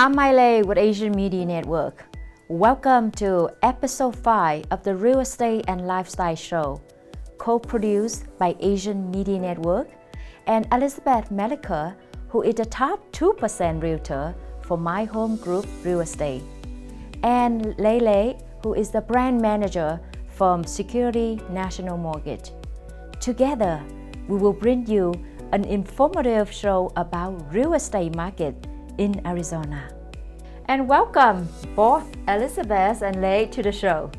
I'm Miley with Asian Media Network. Welcome to episode 5 of the Real Estate and Lifestyle Show, co-produced by Asian Media Network and Elizabeth Melliker, who is the top 2% realtor for My Home Group Real Estate, and Lele, who is the brand manager from Security National Mortgage. Together, we will bring you an informative show about real estate market in Arizona. And welcome both Elizabeth and Lei to the show.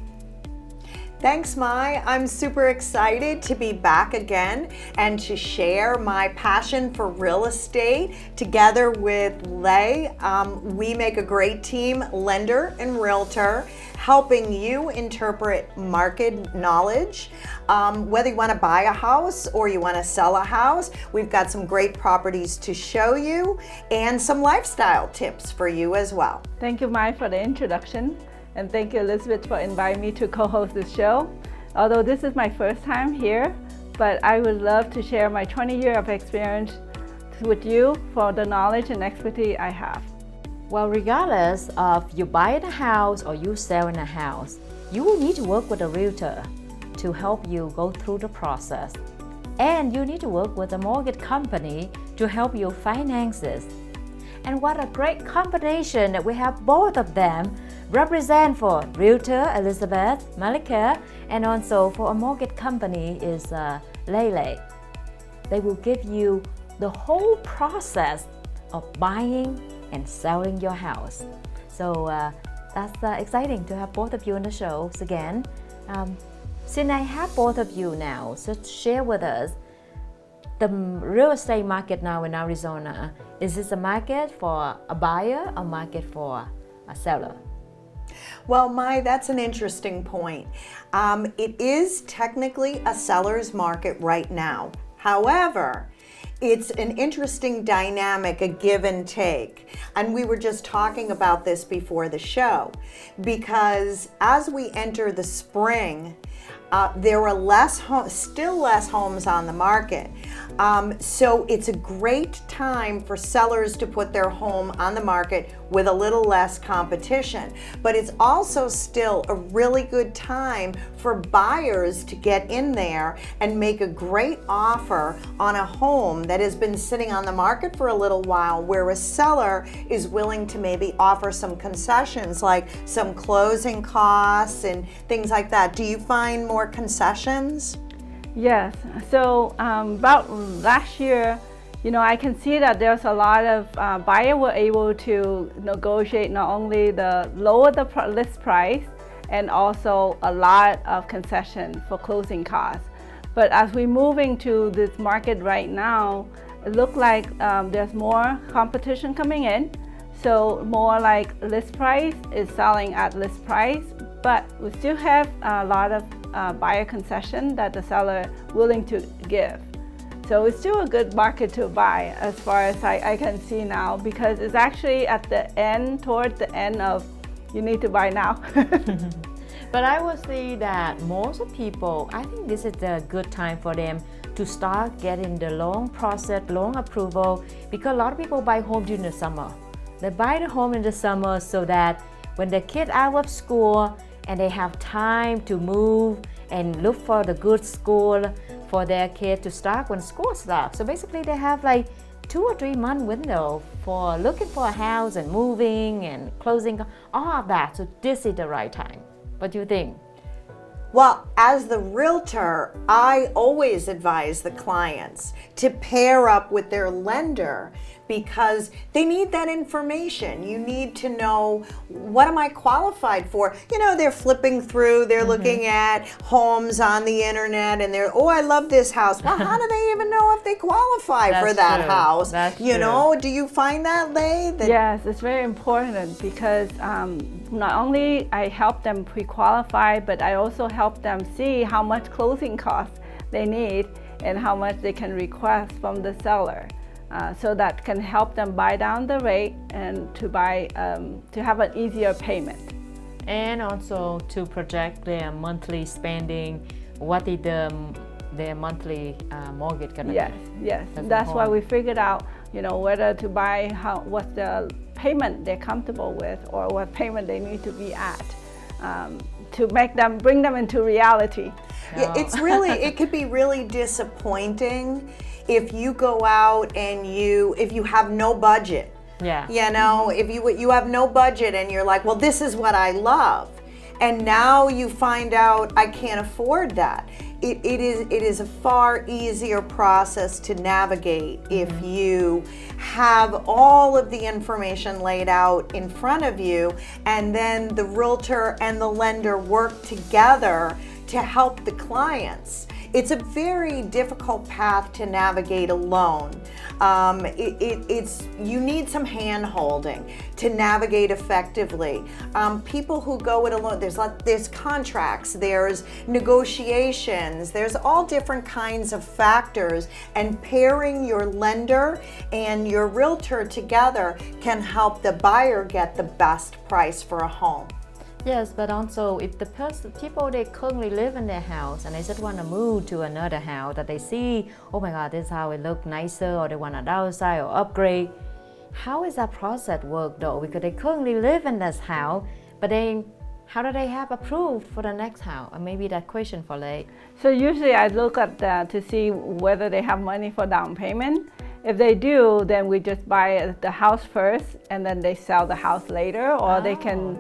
Thanks, Mai. I'm super excited to be back again and to share my passion for real estate together with Lei. We make a great team, lender and realtor, helping you interpret market knowledge. Whether you want to buy a house or you want to sell a house, we've got some great properties to show you and some lifestyle tips for you as well. Thank you, Mai, for the introduction. And thank you, Elizabeth, for inviting me to co-host this show. Although this is my first time here, but I would love to share my 20 years of experience with you for the knowledge and expertise I have. Well, regardless of you buying a house or you selling a house, you will need to work with a realtor to help you go through the process. And you need to work with a mortgage company to help you finances. And what a great combination that we have both of them represent for realtor Elizabeth Melliker and also for a mortgage company is Lele. They will give you the whole process of buying and selling your house. So that's exciting to have both of you on the show again. Since I have both of you now, so share with us the real estate market now in Arizona. Is this a market for a buyer or market for a seller? Well, Mai, that's an interesting point. It is technically a seller's market right now. However, it's an interesting dynamic, a give and take. And we were just talking about this before the show, because as we enter the spring, there are still less homes on the market. So it's a great time for sellers to put their home on the market with a little less competition. But it's also still a really good time for buyers to get in there and make a great offer on a home that has been sitting on the market for a little while, where a seller is willing to maybe offer some concessions like some closing costs and things like that. Do you find more concessions? Yes, so about last year, I can see that there's a lot of buyers were able to negotiate not only the lower the list price and also a lot of concession for closing costs. But as we move into this market right now, it looks like there's more competition coming in. So more like list price is selling at list price, but we still have a lot of buyer concession that the seller willing to give. So it's still a good market to buy as far as I can see now, because it's actually at the end, toward the end of you need to buy now. But I will say that most of people, I think this is a good time for them to start getting the loan process, loan approval, because a lot of people buy home during the summer. They buy the home in the summer so that when the kid out of school and they have time to move and look for the good school for their kid to start when school starts. So basically they have like 2 or 3 month window for looking for a house and moving and closing, all of that. So this is the right time. What do you think? Well, as the realtor, I always advise the clients to pair up with their lender, because they need that information. You need to know, what am I qualified for? They're flipping through, they're looking at homes on the internet, and they're, oh, I love this house. Well, how do they even know if they qualify for that house? That's you true. know, do you find that, Lei? Yes, it's very important, because not only I help them pre-qualify, but I also help them see how much closing costs they need and how much they can request from the seller. So that can help them buy down the rate and to buy to have an easier payment. And also to project their monthly spending, what is their monthly mortgage gonna be? Yes. That's why we figured out, whether to buy, what's the payment they're comfortable with or what payment they need to be at to bring them into reality. Yeah, it could be really disappointing if you go out and if you have no budget. Yeah. You know, if you have no budget and you're like, well, this is what I love. And now you find out I can't afford that. It is a far easier process to navigate if you have all of the information laid out in front of you, and then the realtor and the lender work together to help the clients. It's a very difficult path to navigate alone. You need some hand-holding to navigate effectively. People who go it alone, there's contracts, there's negotiations, there's all different kinds of factors, and pairing your lender and your realtor together can help the buyer get the best price for a home. Yes, but also if the people they currently live in their house and they just want to move to another house that they see, oh my God, this house it look nicer, or they want to downsize or upgrade. How is that process work though? Because they currently live in this house, but how do they have approved for the next house? Or maybe that question for Lei. So usually I look at that to see whether they have money for down payment. If they do, then we just buy the house first and then they sell the house later, or they can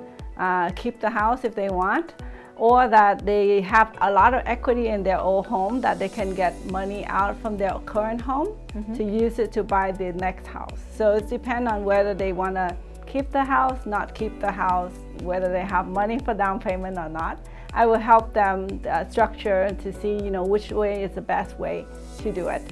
keep the house if they want, or that they have a lot of equity in their old home that they can get money out from their current home to use it to buy the next house. So it depends on whether they want to keep the house, not keep the house, whether they have money for down payment or not. I will help them structure to see, which way is the best way to do it.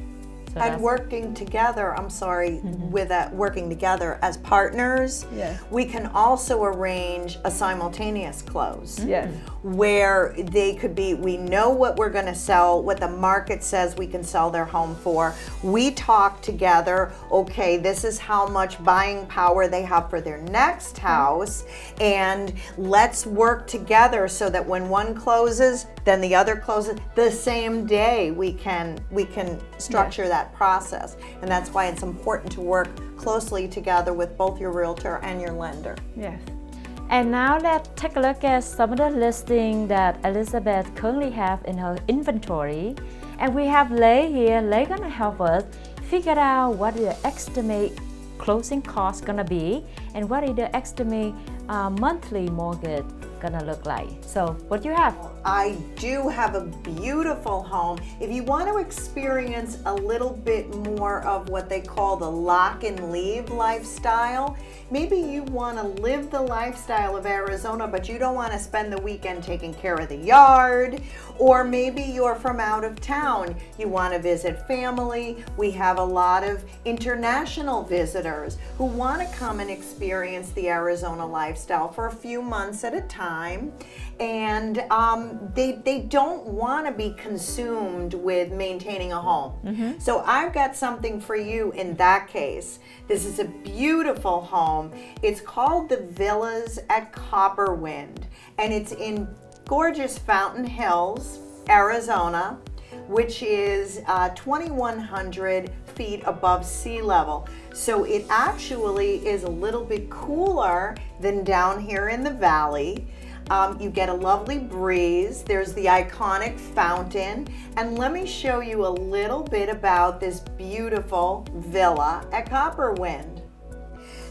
So and working together, working together as partners, Yes. we can also arrange a simultaneous close. Yes. Where we know what we're going to sell, what the market says we can sell their home for. We talk together, okay, this is how much buying power they have for their next house, and let's work together so that when one closes, then the other closes the same day. We can structure that process, and that's why it's important to work closely together with both your realtor and your lender. Yes. And now let's take a look at some of the listings that Elizabeth currently have in her inventory. And we have Lei here. Lei gonna help us figure out what the estimate closing cost gonna be and what is the estimate monthly mortgage gonna look like. So what do you have? I do have a beautiful home. If you want to experience a little bit more of what they call the lock and leave lifestyle, maybe you want to live the lifestyle of Arizona, but you don't want to spend the weekend taking care of the yard, or maybe you're from out of town, you want to visit family. We have a lot of international visitors who want to come and experience the Arizona lifestyle for a few months at a time, and they don't want to be consumed with maintaining a home. So I've got something for you in that case. This is a beautiful home. It's called the Villas at Copperwind, and it's in gorgeous Fountain Hills, Arizona, which is 2,100 feet above sea level. So it actually is a little bit cooler than down here in the valley. You get a lovely breeze. There's the iconic fountain. And let me show you a little bit about this beautiful villa at Copperwind.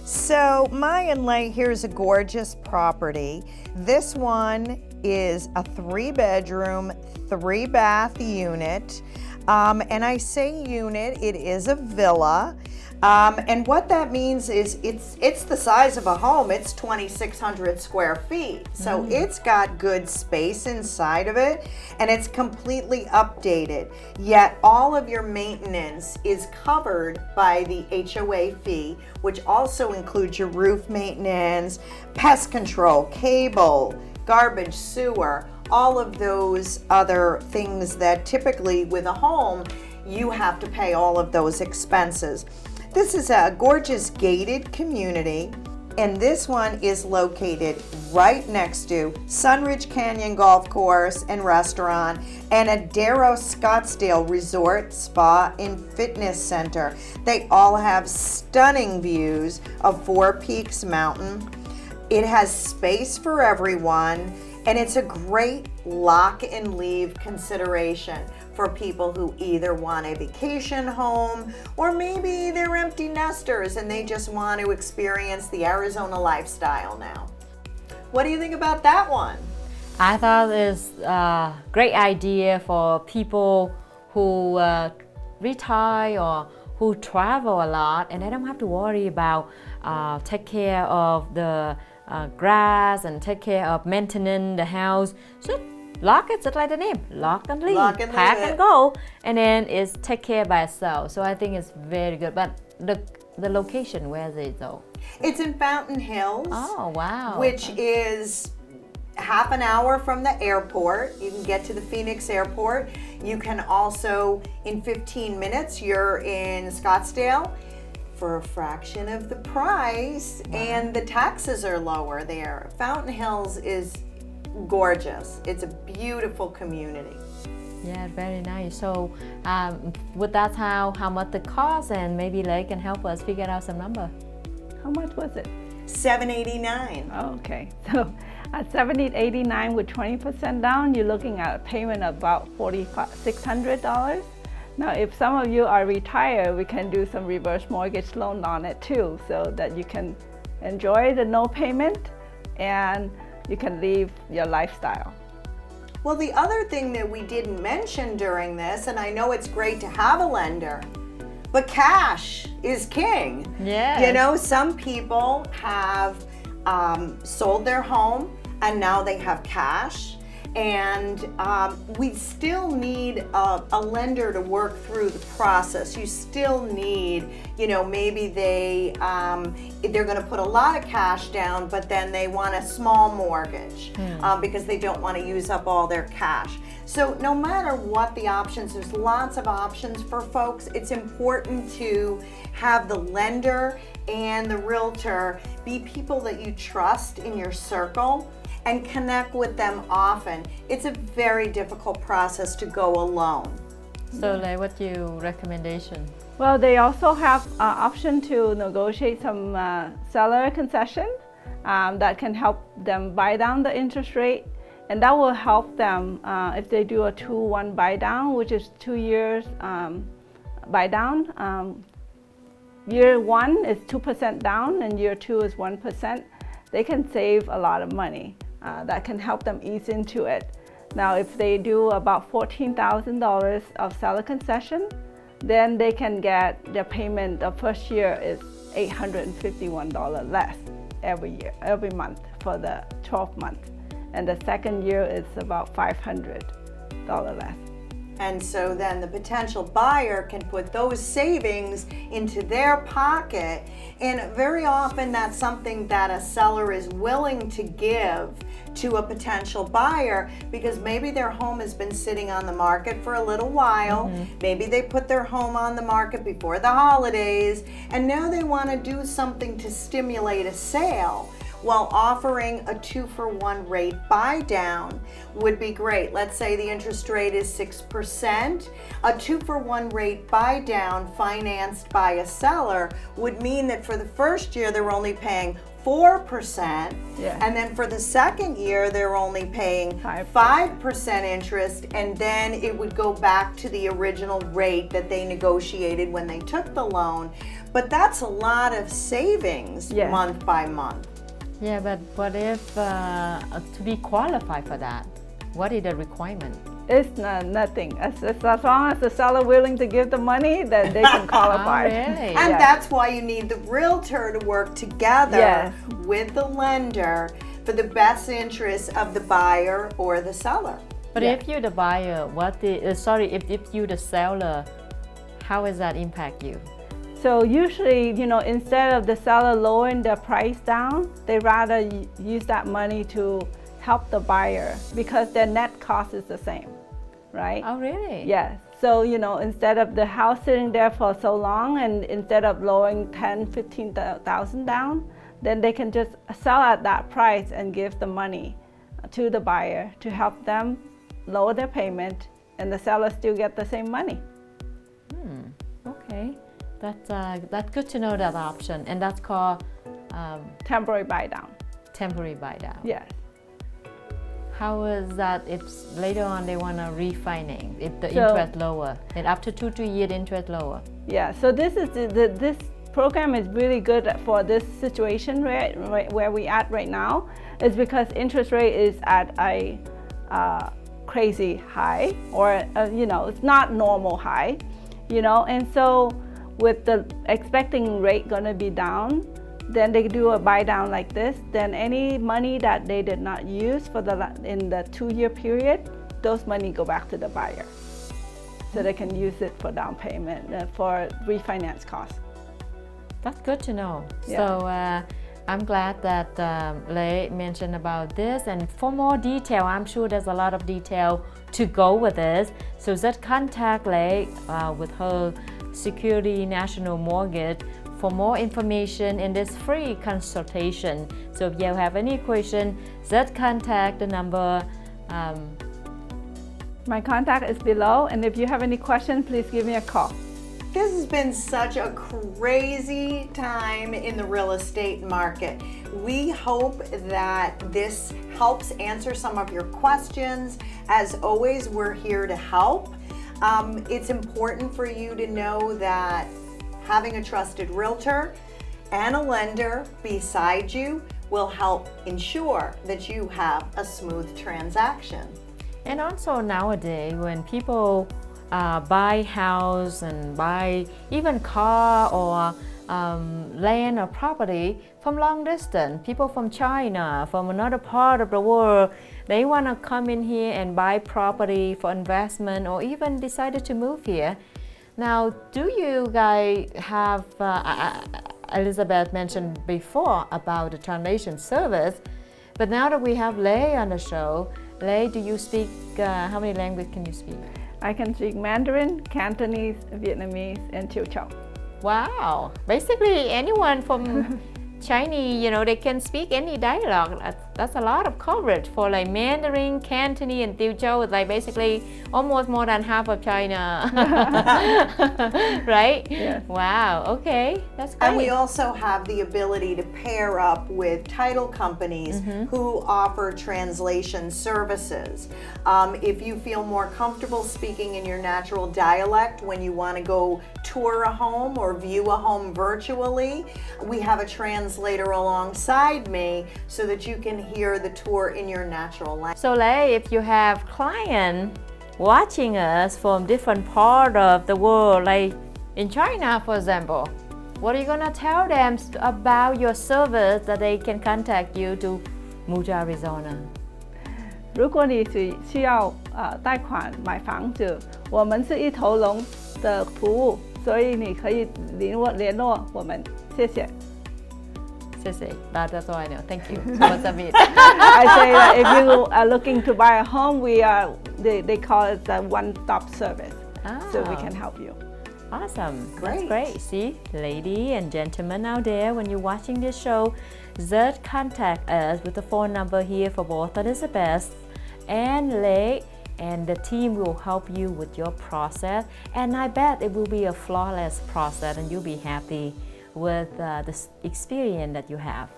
So Maya and Lei, here's a gorgeous property. This one is a 3-bedroom, 3-bath unit. And I say unit, it is a villa. And what that means is it's the size of a home. It's 2,600 square feet. So it's got good space inside of it, and it's completely updated. Yet all of your maintenance is covered by the HOA fee, which also includes your roof maintenance, pest control, cable, garbage, sewer, all of those other things that typically with a home, you have to pay all of those expenses. This is a gorgeous gated community. And this one is located right next to Sunridge Canyon Golf Course and Restaurant and Adero Scottsdale Resort, Spa, and Fitness Center. They all have stunning views of Four Peaks Mountain. It has space for everyone, and it's a great lock and leave consideration for people who either want a vacation home or maybe they're empty nesters and they just want to experience the Arizona lifestyle now. What do you think about that one? I thought it's a great idea for people who retire or who travel a lot, and they don't have to worry about take care of the grass and take care of maintenance the house. So lock it, just like the name, lock and leave, pack and go, and then it's take care by itself. So I think it's very good. But the location, where is it though? It's in Fountain Hills. Oh wow! Which is half an hour from the airport. You can get to the Phoenix airport. You can also, in 15 minutes, you're in Scottsdale for a fraction of the price, and the taxes are lower there. Fountain Hills is gorgeous. It's a beautiful community. Yeah, very nice. So would that how much the cost, and maybe they can help us figure out some number. How much was it? $789. Oh, okay. So at $789 with 20% down, you're looking at a payment of about $600. Now, if some of you are retired, we can do some reverse mortgage loan on it too, so that you can enjoy the no payment and you can live your lifestyle. Well, the other thing that we didn't mention during this, and I know it's great to have a lender, but cash is king. Yeah. You know, some people have sold their home and now they have cash. And we still need a lender to work through the process. You still need, you know, maybe they're going to put a lot of cash down, but then they want a small mortgage because they don't want to use up all their cash. So no matter what the options, there's lots of options for folks. It's important to have the lender and the realtor be people that you trust in your circle and connect with them often. It's a very difficult process to go alone. So like what's your recommendation? Well, they also have option to negotiate some seller concession that can help them buy down the interest rate, and that will help them if they do a 2-1 buy down, which is 2 years buy down. Year 1 is 2% down and year 2 is 1%. They can save a lot of money. That can help them ease into it. Now, if they do about $14,000 of seller concession, then they can get their payment the first year is $851 less every month for the 12 months. And the second year is about $500 less. And so then the potential buyer can put those savings into their pocket, and very often that's something that a seller is willing to give to a potential buyer because maybe their home has been sitting on the market for a little while. Maybe they put their home on the market before the holidays, and now they want to do something to stimulate a sale. While offering a 2-for-1 rate buy down would be great. Let's say the interest rate is 6%. A 2-for-1 rate buy down financed by a seller would mean that for the first year they're only paying 4%, and then for the second year they're only paying 5% interest, and then it would go back to the original rate that they negotiated when they took the loan. But that's a lot of savings month by month. Yeah, but what if to be qualified for that? What is the requirement? It's nothing. As long as the seller willing to give the money, then they can qualify. Oh, really? And that's why you need the realtor to work together with the lender for the best interest of the buyer or the seller. But if you're the buyer, if you're the seller, how does that impact you? So usually, you know, instead of the seller lowering the price down, they rather use that money to help the buyer because their net cost is the same, right? Oh, really? Yes. So, you know, instead of the house sitting there for so long, and instead of lowering $10,000, $15,000 down, then they can just sell at that price and give the money to the buyer to help them lower their payment, and the seller still get the same money. Okay, that's good to know that option, and that's called Temporary buy down. temporary buy down. Yes. How is that if later on they want to refinance, if the So- interest lower, and after 2 years the interest lower? Yeah, so this is this program is really good for this situation where we at right now, is because interest rate is at a crazy high, or it's not normal high, and so with the expecting rate gonna be down, then they do a buy down like this, then any money that they did not use in the 2-year period, those money go back to the buyer. So they can use it for down payment, for refinance costs. That's good to know. Yeah. So I'm glad that Lei mentioned about this, and for more detail, I'm sure there's a lot of detail to go with this. So just contact Lei with her Security National Mortgage for more information in this free consultation. So if you have any question, just contact the number. My contact is below, and if you have any questions, please give me a call. This has been such a crazy time in the real estate market. We hope that this helps answer some of your questions. As always, we're here to help. It's important for you to know that having a trusted realtor and a lender beside you will help ensure that you have a smooth transaction. And also nowadays, when people buy house and buy even car or land or property from long distance, people from China, from another part of the world, they want to come in here and buy property for investment or even decided to move here. Now, do you guys have, Elizabeth mentioned before about the translation service, but now that we have Lei on the show, Lei, do you speak, how many languages can you speak? I can speak Mandarin, Cantonese, Vietnamese, and Teochew Chow. Wow, basically anyone from Chinese, they can speak any dialogue. That's a lot of coverage for like Mandarin, Cantonese, and Teochew is like basically almost more than half of China, right? Yes. Wow, okay, that's great. And we also have the ability to pair up with title companies who offer translation services. If you feel more comfortable speaking in your natural dialect when you want to go tour a home or view a home virtually, we have a translator alongside me so that you can hear the tour in your natural language. So Lei, if you have clients watching us from different part of the world, like in China, for example, what are you gonna tell them about your service that they can contact you to move to Arizona? 如果你需要贷款买房子，我们是一头龙的服务，所以你可以联络我们，谢谢。That's all I know. Thank you. What's up, it? I say that if you are looking to buy a home, they call it the one-stop service, so we can help you. Awesome. Great. That's great. See, ladies and gentlemen out there, when you're watching this show, just contact us with the phone number here for both Elizabeth and Lei, and the team will help you with your process. And I bet it will be a flawless process, and you'll be happy with the experience that you have.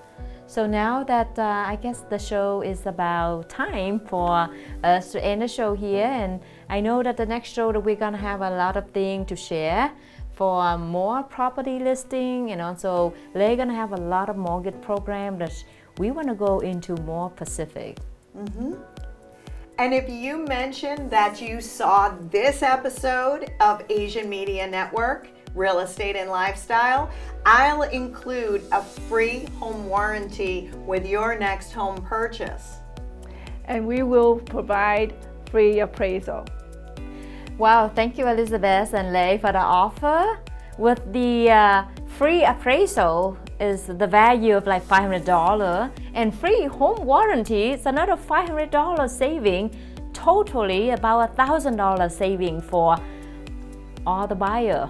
So now that I guess the show is about time for us to end the show here, and I know that the next show that we're gonna have a lot of things to share for more property listing, and also they're gonna have a lot of mortgage program that we want to go into more specific. And if you mentioned that you saw this episode of Asian Media Network, Real Estate and Lifestyle, I'll include a free home warranty with your next home purchase. And we will provide free appraisal. Wow, thank you Elizabeth and Lei for the offer. With the free appraisal is the value of like $500, and free home warranty is another $500 saving, totally about $1,000 saving for all the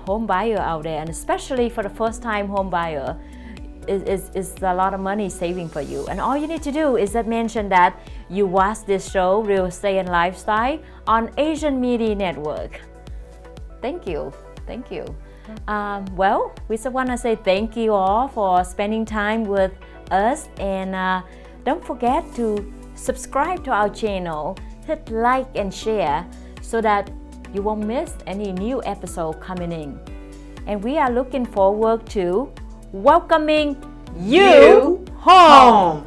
home buyer out there, and especially for the first time home buyer. is a lot of money saving for you. And all you need to do is that mention that you watch this show, Real Estate and Lifestyle, on Asian Media Network. Thank you. Thank you. Well, we just want to say thank you all for spending time with us. And don't forget to subscribe to our channel, hit like and share so that you won't miss any new episode coming in. And we are looking forward to welcoming you home.